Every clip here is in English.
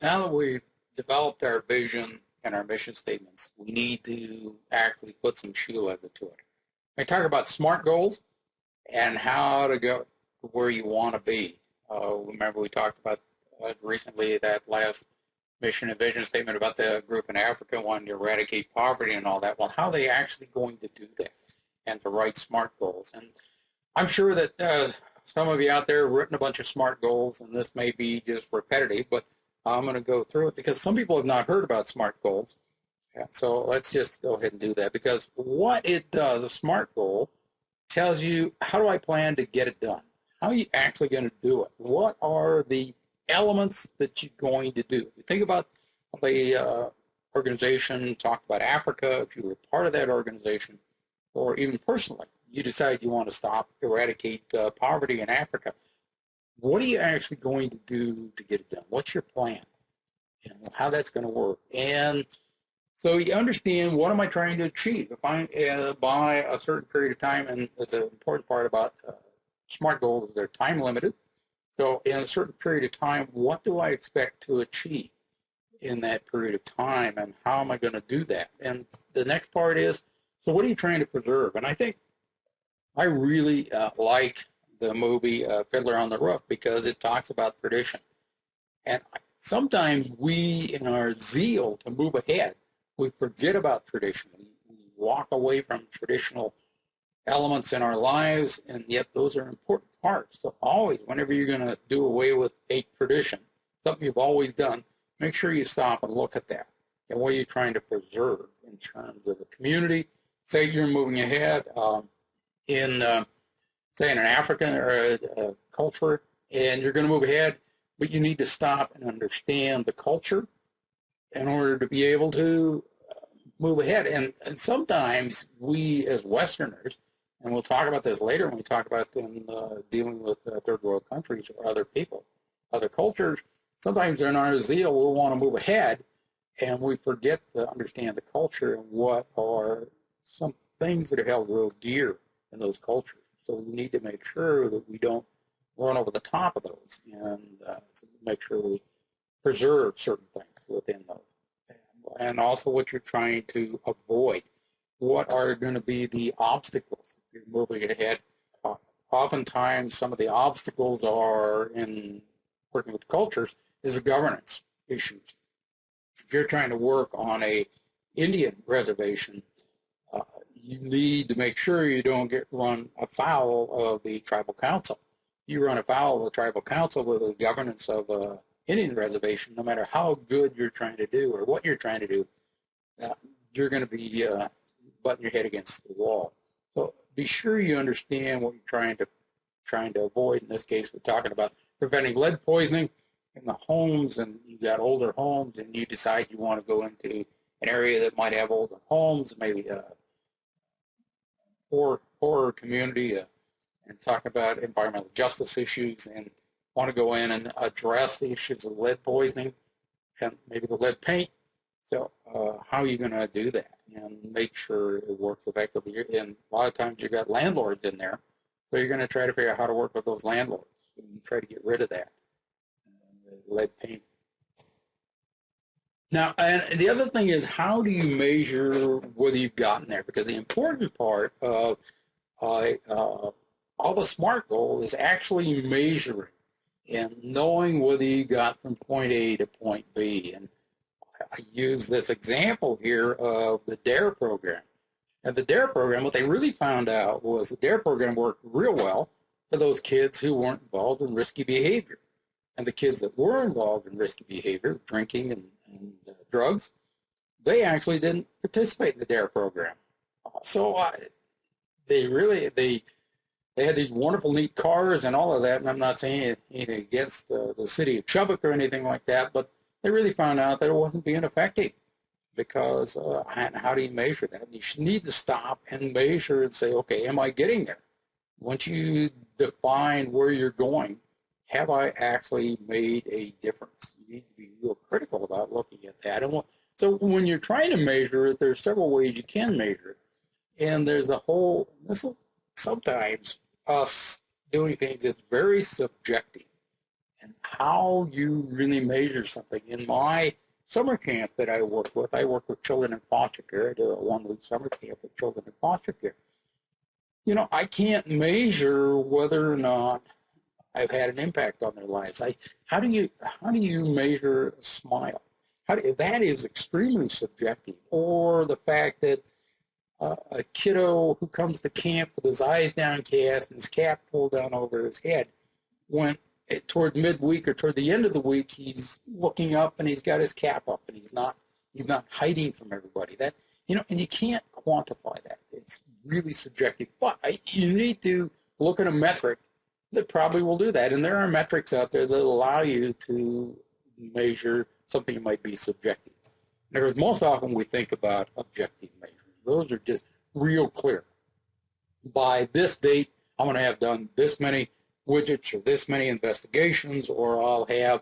Now that we've developed our vision and our mission statements, we need to actually put some shoe leather to it. I talk about SMART goals and how to go where you want to be. Remember we talked about recently that last mission and vision statement about the group in Africa wanting to eradicate poverty and all that. Well, how are they actually going to do that and to write SMART goals? And I'm sure that some of you out there have written a bunch of SMART goals, and this may be just repetitive, but I'm going to go through it because some people have not heard about SMART goals. Yeah, so let's just go ahead and do that, because what it does, a SMART goal tells you, how do I plan to get it done? How are you actually going to do it? What are the elements that you're going to do? You think about the organization, talk about Africa, if you were part of that organization, or even personally, you decide you want to stop, eradicate poverty in Africa. What are you actually going to do to get it done? What's your plan? You know, how that's going to work? And so you understand, what am I trying to achieve? If I by a certain period of time, and the important part about SMART goals is they're time limited. So in a certain period of time, what do I expect to achieve in that period of time, and how am I going to do that? And the next part is, so what are you trying to preserve? And I think I really like the movie Fiddler on the Roof, because it talks about tradition. And sometimes we, in our zeal to move ahead, we forget about tradition. We walk away from traditional elements in our lives, and yet those are important parts. So always, whenever you're going to do away with a tradition, something you've always done, make sure you stop and look at that. And what are you trying to preserve in terms of the community? Say you're moving ahead in, say, in an African or a culture, and you're going to move ahead, but you need to stop and understand the culture in order to be able to move ahead. And sometimes we as Westerners, and we'll talk about this later when we talk about them dealing with third world countries or other people, other cultures, sometimes in our zeal we'll want to move ahead, and we forget to understand the culture and what are some things that are held real dear in those cultures. So we need to make sure that we don't run over the top of those, and make sure we preserve certain things within those. And also what you're trying to avoid. What are going to be the obstacles if you're moving ahead? Oftentimes, some of the obstacles are in working with cultures is the governance issues. If you're trying to work on a Indian reservation, you need to make sure you don't run afoul of the tribal council. You run afoul of the tribal council with the governance of a Indian reservation, no matter how good you're trying to do or what you're trying to do, you're going to be butting your head against the wall. So be sure you understand what you're trying to avoid. In this case, we're talking about preventing lead poisoning in the homes, and you've got older homes, and you decide you want to go into an area that might have older homes, maybe a poorer community, and talk about environmental justice issues, and want to go in and address the issues of lead poisoning and maybe the lead paint. So how are you going to do that and make sure it works effectively? And a lot of times you've got landlords in there, so you're going to try to figure out how to work with those landlords and try to get rid of that lead paint. Now, and the other thing is, how do you measure whether you've gotten there? Because the important part of all the SMART goal is actually measuring and knowing whether you got from point A to point B. And I use this example here of the DARE program. And the DARE program, what they really found out was the DARE program worked real well for those kids who weren't involved in risky behavior. And the kids that were involved in risky behavior, drinking and drugs, they actually didn't participate in the DARE program. So they had these wonderful, neat cars and all of that, and I'm not saying anything against the city of Chubbuck or anything like that, but they really found out that it wasn't being effective, because how do you measure that? You need to stop and measure and say, okay, am I getting there? Once you define where you're going, have I actually made a difference? You need to be real critical about looking at that. And so when you're trying to measure it, there's several ways you can measure it. And there's the whole, this is sometimes us doing things that's very subjective. And how you really measure something. In my summer camp that I work with children in foster care. I do a 1-week summer camp with children in foster care. I can't measure whether or not I've had an impact on their lives. How do you measure a smile? That is extremely subjective. Or the fact that a kiddo who comes to camp with his eyes downcast and his cap pulled down over his head, when toward midweek or toward the end of the week, he's looking up and he's got his cap up and he's not hiding from everybody. And you can't quantify that. It's really subjective. But you need to look at a metric that probably will do that. And there are metrics out there that allow you to measure something that might be subjective. Whereas most often we think about objective measures. Those are just real clear. By this date, I'm going to have done this many widgets or this many investigations, or I'll have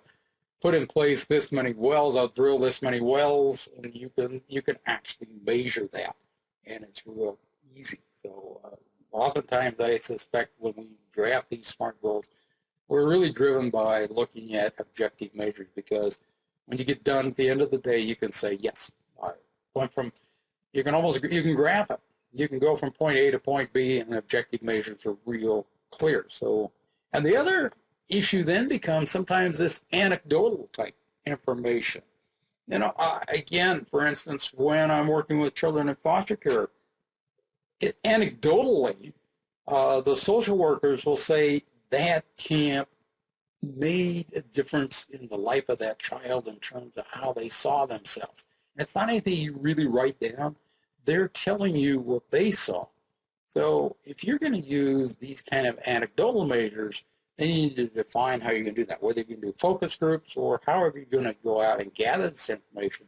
put in place this many wells, I'll drill this many wells, and you can actually measure that, and it's real easy. So oftentimes I suspect when we draft these SMART goals, we're really driven by looking at objective measures, because when you get done at the end of the day, you can say, yes, I went from, you can graph it. You can go from point A to point B, and objective measures are real clear. So, and the other issue then becomes sometimes this anecdotal type information. Again, for instance, when I'm working with children in foster care, anecdotally, the social workers will say that camp made a difference in the life of that child in terms of how they saw themselves. And it's not anything you really write down. They're telling you what they saw. So if you're going to use these kind of anecdotal measures, then you need to define how you're going to do that, whether you can do focus groups or however you're going to go out and gather this information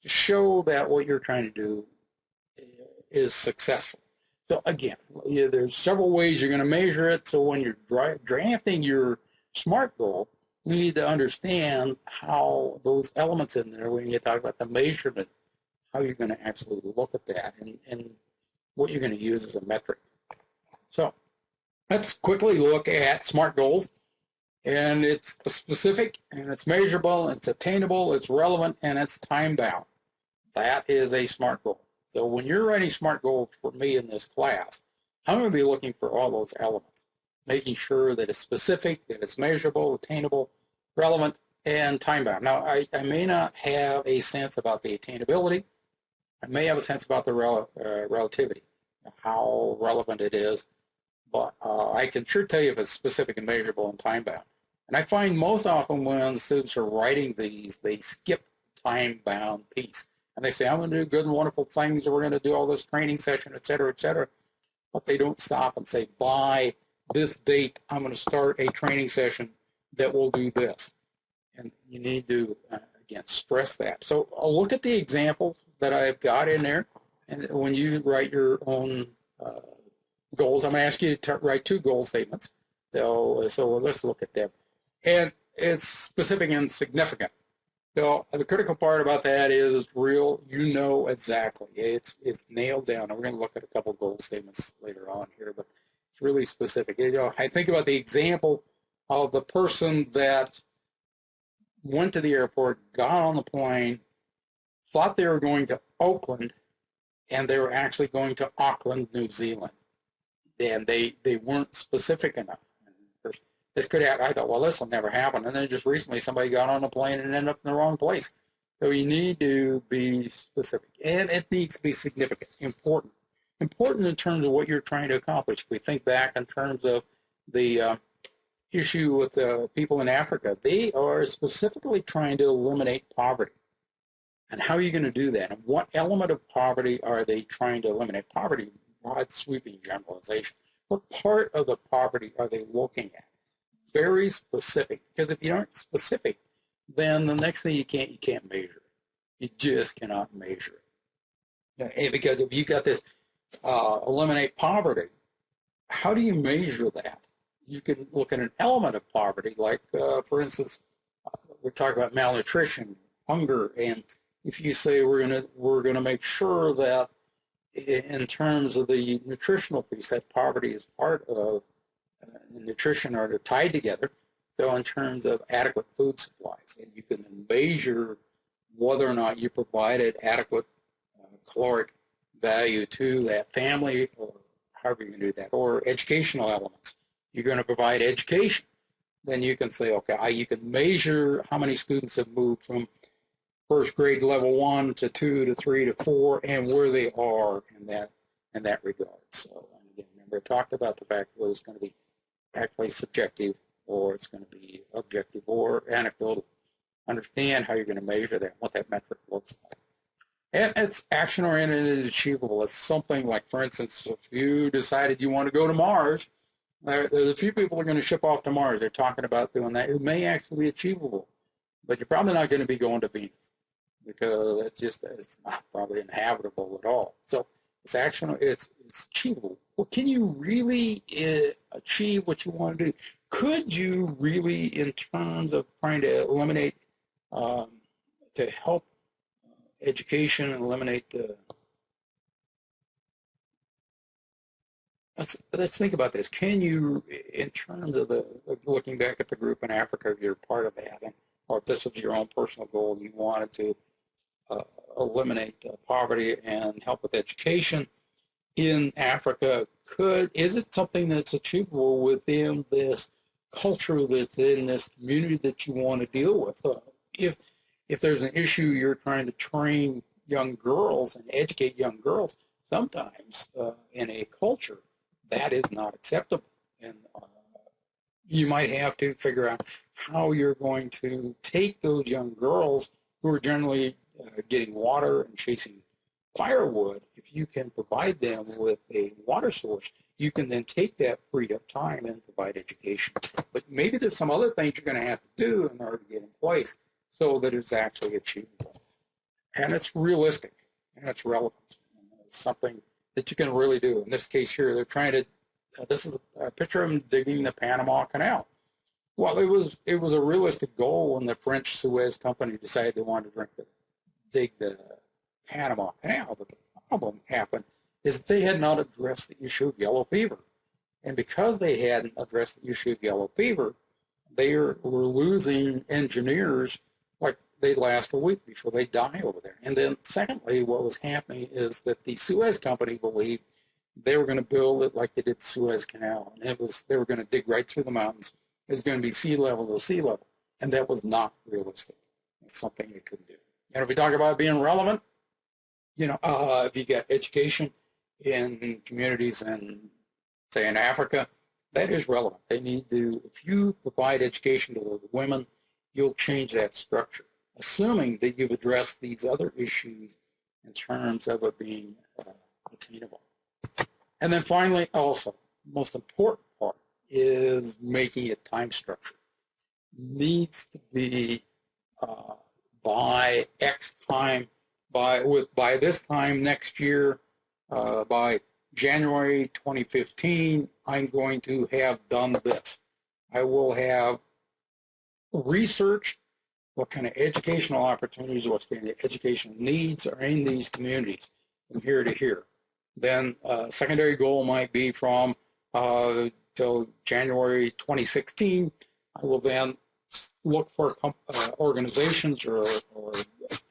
to show that what you're trying to do is successful. So again, there's several ways you're going to measure it. So when you're drafting your SMART goal, you need to understand how those elements in there, when you talk about the measurement, how you're going to actually look at that and what you're going to use as a metric. So let's quickly look at SMART goals. And it's specific, and it's measurable, it's attainable, it's relevant, and it's time-bound. That is a SMART goal. So when you're writing SMART goals for me in this class, I'm going to be looking for all those elements, making sure that it's specific, that it's measurable, attainable, relevant, and time-bound. Now, I may not have a sense about the attainability. I may have a sense about the relativity, how relevant it is, but I can sure tell you if it's specific and measurable and time-bound. And I find most often when students are writing these, they skip time-bound piece. And they say, I'm going to do good and wonderful things, or we're going to do all this training session, et cetera, et cetera. But they don't stop and say, by this date, I'm going to start a training session that will do this. And you need to, again, stress that. So I'll look at the examples that I've got in there. And when you write your own goals, I'm going to ask you to write 2 goal statements. So let's look at them. And it's specific and significant. So the critical part about that is real, exactly. It's nailed down. And we're going to look at a couple goal statements later on here, but it's really specific. I think about the example of the person that went to the airport, got on the plane, thought they were going to Oakland, and they were actually going to Auckland, New Zealand. And they weren't specific enough. This could happen. I thought, well, this will never happen. And then just recently somebody got on a plane and ended up in the wrong place. So you need to be specific. And it needs to be significant, important. Important in terms of what you're trying to accomplish. If we think back in terms of the issue with the people in Africa, they are specifically trying to eliminate poverty. And how are you going to do that? And what element of poverty are they trying to eliminate? Poverty, broad sweeping generalization. What part of the poverty are they looking at? Very specific, because if you aren't specific, then the next thing you can't measure it. You just cannot measure it. And because if you got this eliminate poverty, how do you measure that? You can look at an element of poverty, like for instance, we're talking about malnutrition, hunger, and if you say we're gonna make sure that in terms of the nutritional piece, that poverty is part of nutrition, are tied together, So in terms of adequate food supplies, and you can measure whether or not you provided adequate caloric value to that family, or however you're going to do that, or educational elements. You're going to provide education. Then you can say, okay, you can measure how many students have moved from first grade level 1 to 2 to 3 to 4, and where they are in that regard. So again, remember, I talked about the fact whether it's going to be actually subjective, or it's going to be objective or anecdotal. Understand how you're going to measure that, what that metric looks like. And it's action-oriented and achievable. It's something like, for instance, if you decided you want to go to Mars, there's a few people who are going to ship off to Mars. They're talking about doing that. It may actually be achievable, but you're probably not going to be going to Venus, because it's not probably inhabitable at all. So it's achievable. Well, can you really achieve what you want to do? Could you really, in terms of trying to eliminate, to help education and eliminate let's think about this. Can you, in terms of looking back at the group in Africa, you're part of that, or if this was your own personal goal, you wanted to eliminate poverty and help with education in Africa, is it something that's achievable within this culture, within this community that you want to deal with? If there's an issue you're trying to train young girls and educate young girls, sometimes in a culture that is not acceptable, and you might have to figure out how you're going to take those young girls who are generally getting water and chasing firewood. If you can provide them with a water source, you can then take that freed up time and provide education. But maybe there's some other things you're going to have to do in order to get in place so that it's actually achievable. And it's realistic, and it's relevant. And it's something that you can really do. In this case here, they're trying to, this is a picture of them digging the Panama Canal. Well, it was a realistic goal when the French Suez Company decided they wanted to dig the Panama Canal, but the problem happened is that they had not addressed the issue of yellow fever. And because they hadn't addressed the issue of yellow fever, they were losing engineers. Like, they'd last a week before they die over there. And then secondly, what was happening is that the Suez Company believed they were going to build it like they did the Suez Canal. And they were going to dig right through the mountains. It was going to be sea level to sea level. And that was not realistic. It's something you couldn't do. And if we talk about being relevant, if you get education in communities in, say, in Africa, that is relevant. They need to, if you provide education to the women, you'll change that structure, assuming that you've addressed these other issues in terms of it being attainable. And then finally, also, the most important part is making it time structured. Needs to be by X time, by this time next year, by January 2015, I'm going to have done this. I will have researched what kind of educational opportunities, what kind of educational needs are in these communities from here to here. Then secondary goal might be from till January 2016. I will then look for organizations or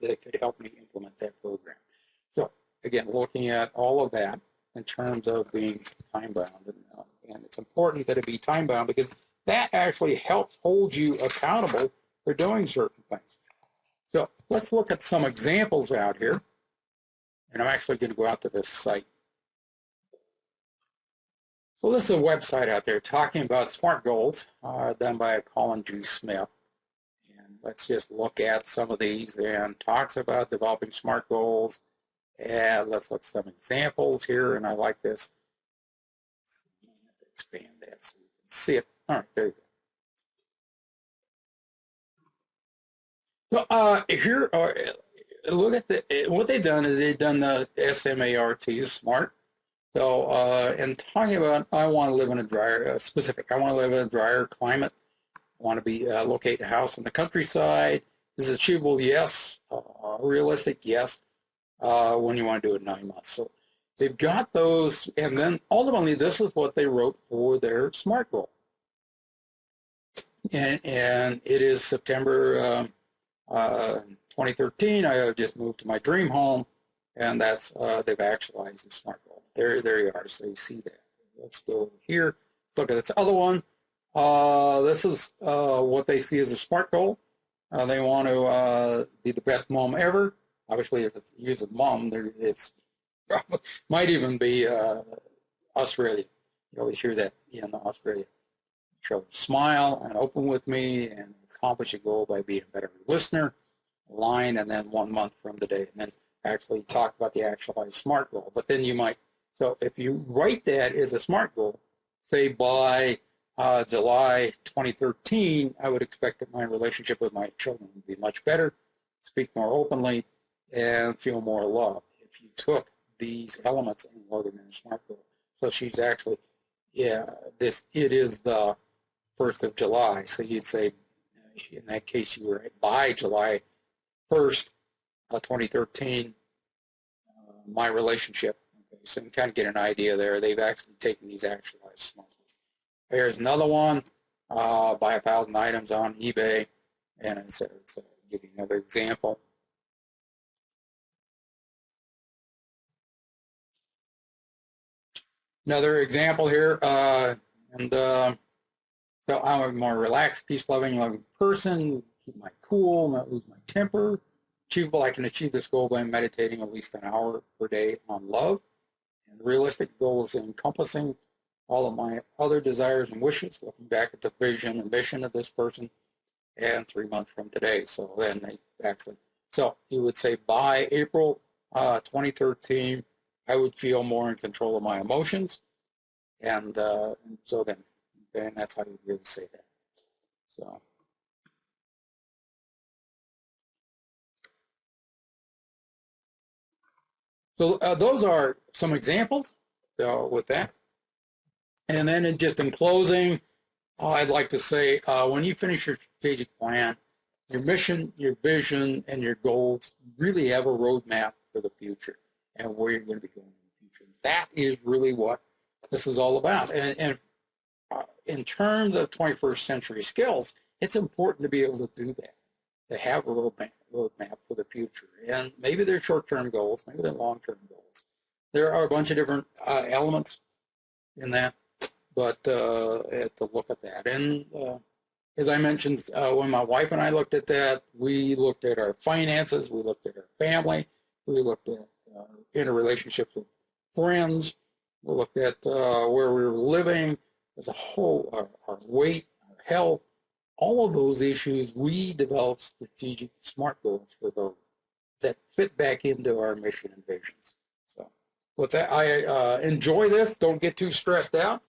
that could help me implement that program. So again, looking at all of that in terms of being time-bound. And it's important that it be time-bound because that actually helps hold you accountable for doing certain things. So let's look at some examples out here. And I'm actually going to go out to this site. So this is a website out there talking about SMART goals done by Colin G. Smith. And let's just look at some of these, and talks about developing SMART goals. And let's look at some examples here, and I like this. Expand that so you can see it. All right, there you go. So here, look at what they've done is they've done the SMART, SMART. So in talking about, I want to live in a drier, I want to live in a drier climate. I want to be locate a house in the countryside. Is it achievable? Yes. Realistic? Yes. When you want to do it in 9 months. So they've got those, and then ultimately this is what they wrote for their SMART goal. and it is September 2013. I have just moved to my dream home, and that's they've actualized the SMART goal. There you are. So you see that. Let's go over here. Look at this other one. This is what they see as a SMART goal. They want to be the best mom ever. Obviously, if it's use a mom, it's might even be Australia. You always hear that in Australia. So smile and open with me and accomplish a goal by being a better listener, line, and then 1 month from today. And then actually talk about the actualized SMART goal. But then you might, so if you write that as a SMART goal, say by July 2013, I would expect that my relationship with my children would be much better, speak more openly, and feel more loved. If you took these elements and wrote them in a SMART goal. So she's actually, it is the 1st of July. So you'd say, in that case, you were by July 1st, 2013, my relationship. Okay, so you can kind of get an idea there. They've actually taken these actualized SMART goals. Here's another one, buy 1,000 items on eBay, and it's give you another example. Another example here, so I'm a more relaxed, peace-loving person, keep my cool, not lose my temper. Achievable, I can achieve this goal by meditating at least an hour per day on love. And the realistic goal is encompassing all of my other desires and wishes, looking back at the vision and mission of this person, and 3 months from today. So then they actually, so you would say by April 2013, I would feel more in control of my emotions, and so then, and that's how you really say that. So those are some examples with that. And then in closing, I'd like to say when you finish your strategic plan, your mission, your vision, and your goals really have a roadmap for the future and where you're going to be going in the future. That is really what this is all about. And in terms of 21st century skills, it's important to be able to do that, to have a roadmap for the future. And maybe they're short-term goals, maybe they're long-term goals. There are a bunch of different elements in that, but to look at that. And as I mentioned, when my wife and I looked at that, we looked at our finances, we looked at our family, we looked at interrelationships with friends, we looked at where we were living as a whole, our weight, our health, all of those issues. We developed strategic SMART goals for those that fit back into our mission and visions. So with that, I enjoy this. Don't get too stressed out.